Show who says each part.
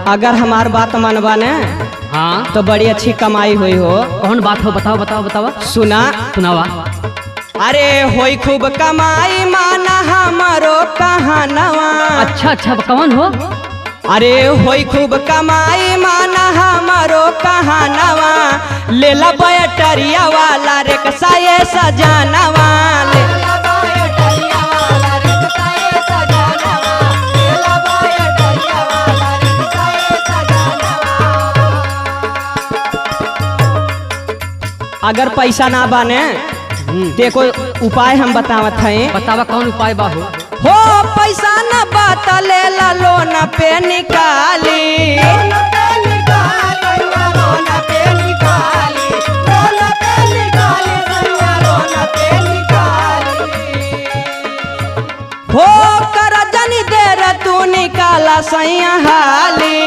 Speaker 1: अगर हमार बात मनवा ने
Speaker 2: हाँ
Speaker 1: तो बड़ी अच्छी कमाई हुई हो।
Speaker 2: कौन बात हो, बताओ बताओ बताओ।
Speaker 1: सुना
Speaker 2: सुनावा।
Speaker 1: अरे होई खूब कमाई माना हमारो कहानवा।
Speaker 2: अच्छा अच्छा, कौन हो?
Speaker 1: अरे होई खूब कमाई माना हमारो कहानवा। लेला बैटरिया वाला रिक्शा ये सजानवा। अगर पैसा ना बने देखो उपाय हम बतावत हैं।
Speaker 2: बतावा कौन उपाय बा हो?
Speaker 1: हो पैसा न बात ले ला लोन पे निकाली।